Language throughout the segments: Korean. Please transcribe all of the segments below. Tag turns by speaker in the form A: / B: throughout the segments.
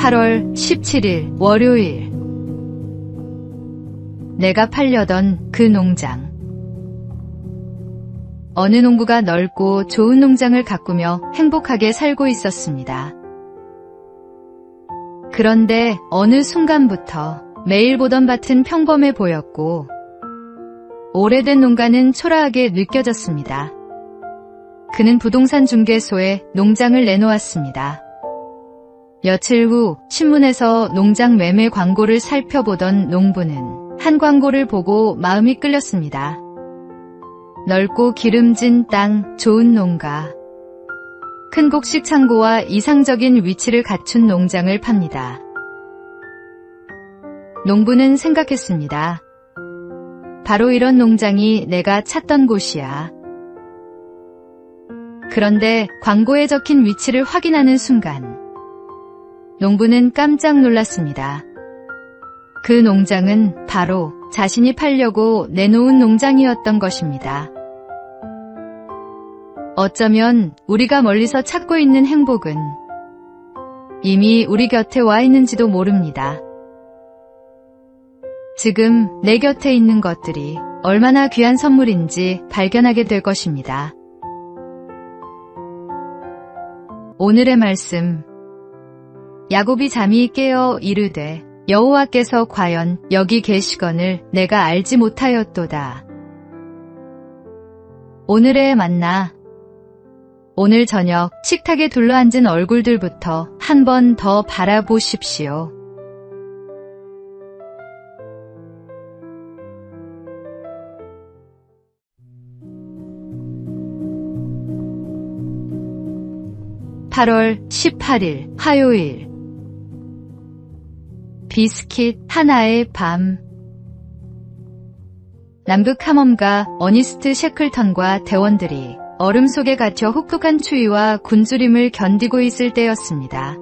A: 8월 17일 월요일. 내가 팔려던 그 농장. 어느 농부가 넓고 좋은 농장을 가꾸며 행복하게 살고 있었습니다. 그런데 어느 순간부터 매일 보던 밭은 평범해 보였고 오래된 농가는 초라하게 느껴졌습니다. 그는 부동산 중개소에 농장을 내놓았습니다. 며칠 후 신문에서 농장 매매 광고를 살펴보던 농부는 한 광고를 보고 마음이 끌렸습니다. 넓고 기름진 땅, 좋은 농가. 큰 곡식 창고와 이상적인 위치를 갖춘 농장을 팝니다. 농부는 생각했습니다. 바로 이런 농장이 내가 찾던 곳이야. 그런데 광고에 적힌 위치를 확인하는 순간 농부는 깜짝 놀랐습니다. 그 농장은 바로 자신이 팔려고 내놓은 농장이었던 것입니다. 어쩌면 우리가 멀리서 찾고 있는 행복은 이미 우리 곁에 와 있는지도 모릅니다. 지금 내 곁에 있는 것들이 얼마나 귀한 선물인지 발견하게 될 것입니다. 오늘의 말씀. 야곱이 잠이 깨어 이르되 여호와께서 과연 여기 계시거늘 내가 알지 못하였도다. 오늘의 만나. 오늘 저녁 식탁에 둘러앉은 얼굴들부터 한 번 더 바라보십시오. (8월 18일) 화요일. 비스킷 하나의 밤. 남극 탐험가 어니스트 셰클턴과 대원들이 얼음 속에 갇혀 혹독한 추위와 굶주림을 견디고 있을 때였습니다.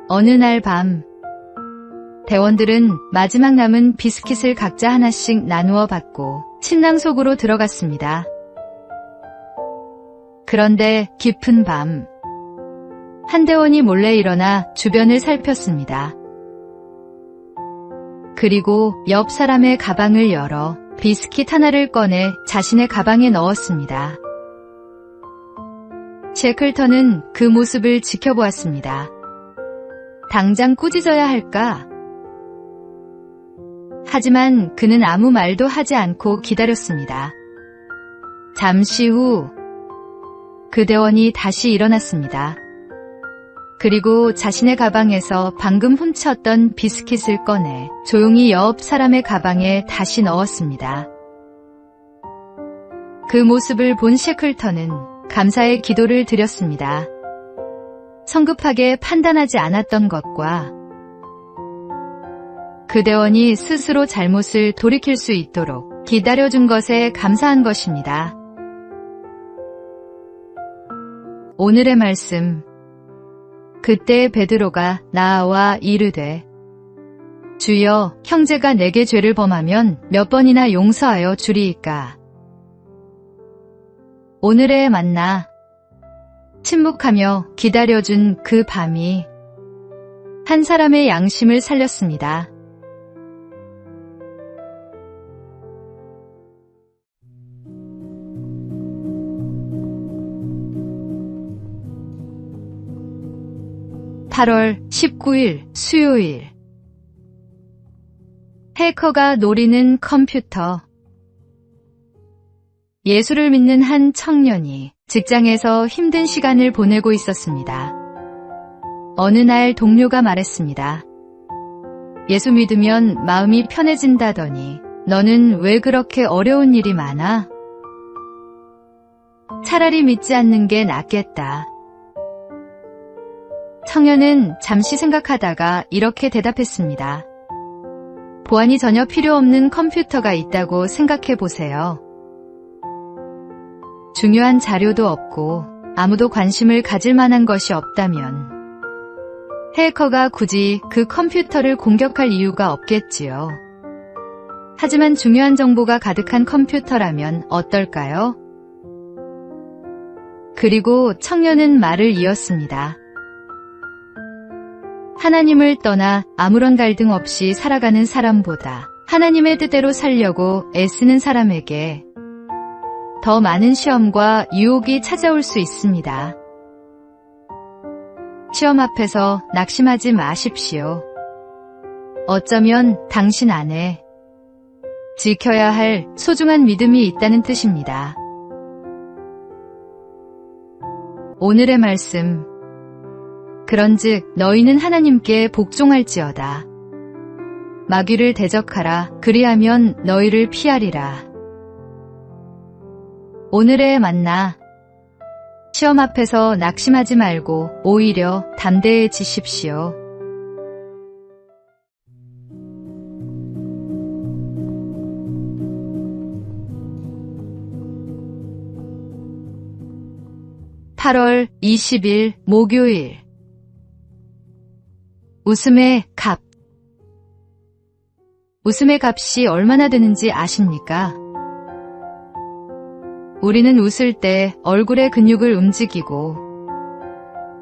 A: 어느 날 밤, 대원들은 마지막 남은 비스킷을 각자 하나씩 나누어 받고 침낭 속으로 들어갔습니다. 그런데 깊은 밤, 한 대원이 몰래 일어나 주변을 살폈습니다. 그리고 옆 사람의 가방을 열어 비스킷 하나를 꺼내 자신의 가방에 넣었습니다. 셰클턴은 그 모습을 지켜보았습니다. 당장 꾸짖어야 할까? 하지만 그는 아무 말도 하지 않고 기다렸습니다. 잠시 후 그 대원이 다시 일어났습니다. 그리고 자신의 가방에서 방금 훔쳤던 비스킷을 꺼내 조용히 옆 사람의 가방에 다시 넣었습니다. 그 모습을 본 셰클턴은 감사의 기도를 드렸습니다. 성급하게 판단하지 않았던 것과 그 대원이 스스로 잘못을 돌이킬 수 있도록 기다려준 것에 감사한 것입니다. 오늘의 말씀. 그때 베드로가 나와 이르되 주여, 형제가 내게 죄를 범하면 몇 번이나 용서하여 주리이까. 오늘의 만나. 침묵하며 기다려준 그 밤이 한 사람의 양심을 살렸습니다. (8월 19일) 수요일. 해커가 노리는 컴퓨터. 예수를 믿는 한 청년이 직장에서 힘든 시간을 보내고 있었습니다. 어느 날 동료가 말했습니다. 예수 믿으면 마음이 편해진다더니 너는 왜 그렇게 어려운 일이 많아? 차라리 믿지 않는 게 낫겠다. 청년은 잠시 생각하다가 이렇게 대답했습니다. 보안이 전혀 필요 없는 컴퓨터가 있다고 생각해 보세요. 중요한 자료도 없고 아무도 관심을 가질 만한 것이 없다면 해커가 굳이 그 컴퓨터를 공격할 이유가 없겠지요. 하지만 중요한 정보가 가득한 컴퓨터라면 어떨까요? 그리고 청년은 말을 이었습니다. 하나님을 떠나 아무런 갈등 없이 살아가는 사람보다 하나님의 뜻대로 살려고 애쓰는 사람에게 더 많은 시험과 유혹이 찾아올 수 있습니다. 시험 앞에서 낙심하지 마십시오. 어쩌면 당신 안에 지켜야 할 소중한 믿음이 있다는 뜻입니다. 오늘의 말씀. 그런즉 너희는 하나님께 복종할지어다. 마귀를 대적하라. 그리하면 너희를 피하리라. 오늘의 만나. 시험 앞에서 낙심하지 말고 오히려 담대해지십시오. (8월 20일) 목요일. 웃음의 값. 웃음의 값이 얼마나 되는지 아십니까? 우리는 웃을 때 얼굴의 근육을 움직이고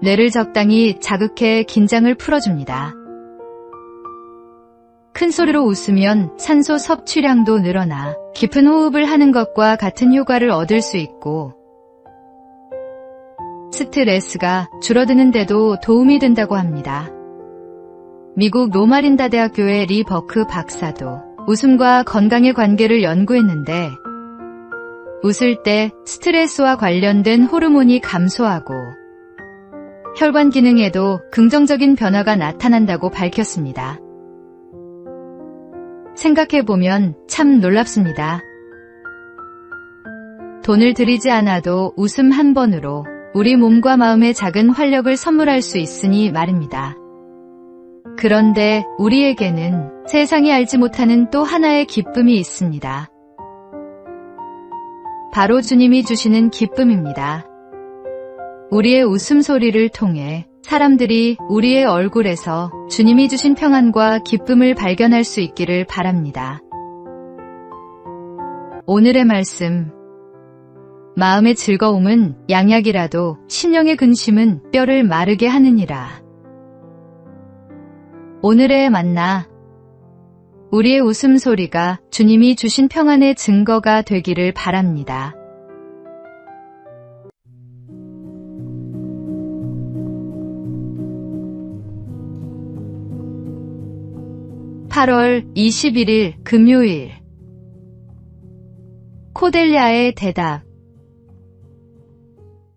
A: 뇌를 적당히 자극해 긴장을 풀어줍니다. 큰 소리로 웃으면 산소 섭취량도 늘어나 깊은 호흡을 하는 것과 같은 효과를 얻을 수 있고 스트레스가 줄어드는 데도 도움이 된다고 합니다. 미국 로마린다 대학교의 리 버크 박사도 웃음과 건강의 관계를 연구했는데 웃을 때 스트레스와 관련된 호르몬이 감소하고 혈관 기능에도 긍정적인 변화가 나타난다고 밝혔습니다. 생각해보면 참 놀랍습니다. 돈을 들이지 않아도 웃음 한 번으로 우리 몸과 마음에 작은 활력을 선물할 수 있으니 말입니다. 그런데 우리에게는 세상이 알지 못하는 또 하나의 기쁨이 있습니다. 바로 주님이 주시는 기쁨입니다. 우리의 웃음소리를 통해 사람들이 우리의 얼굴에서 주님이 주신 평안과 기쁨을 발견할 수 있기를 바랍니다. 오늘의 말씀. 마음의 즐거움은 양약이라도 심령의 근심은 뼈를 마르게 하느니라. 오늘의 만나. 우리의 웃음소리가 주님이 주신 평안의 증거가 되기를 바랍니다. (8월 21일) 금요일. 코델리아의 대답.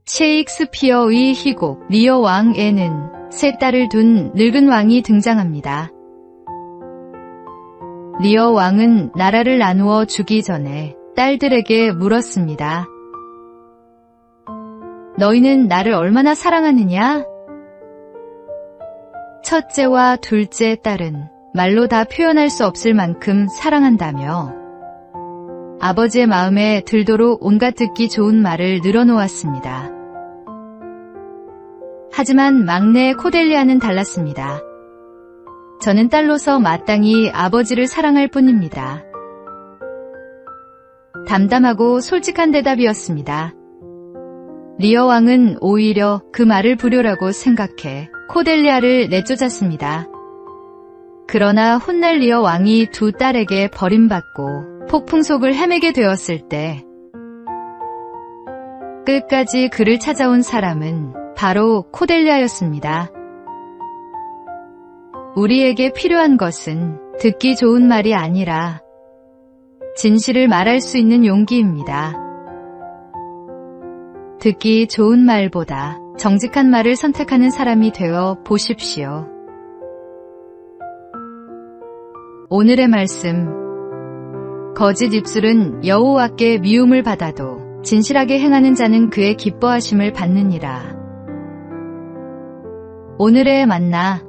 A: 셰익스피어의 희곡 리어 왕에는 세 딸을 둔 늙은 왕이 등장합니다. 리어 왕은 나라를 나누어 주기 전에 딸들에게 물었습니다. 너희는 나를 얼마나 사랑하느냐? 첫째와 둘째 딸은 말로 다 표현할 수 없을 만큼 사랑한다며 아버지의 마음에 들도록 온갖 듣기 좋은 말을 늘어놓았습니다. 하지만 막내 코델리아는 달랐습니다. 저는 딸로서 마땅히 아버지를 사랑할 뿐입니다. 담담하고 솔직한 대답이었습니다. 리어 왕은 오히려 그 말을 불효라고 생각해 코델리아를 내쫓았습니다. 그러나 훗날 리어 왕이 두 딸에게 버림받고 폭풍 속을 헤매게 되었을 때 끝까지 그를 찾아온 사람은 바로 코델리아였습니다. 우리에게 필요한 것은 듣기 좋은 말이 아니라 진실을 말할 수 있는 용기입니다. 듣기 좋은 말보다 정직한 말을 선택하는 사람이 되어 보십시오. 오늘의 말씀. 거짓 입술은 여호와께 미움을 받아도 진실하게 행하는 자는 그의 기뻐하심을 받느니라. 오늘의 만나.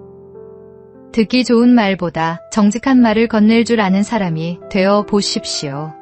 A: 듣기 좋은 말보다 정직한 말을 건넬 줄 아는 사람이 되어 보십시오.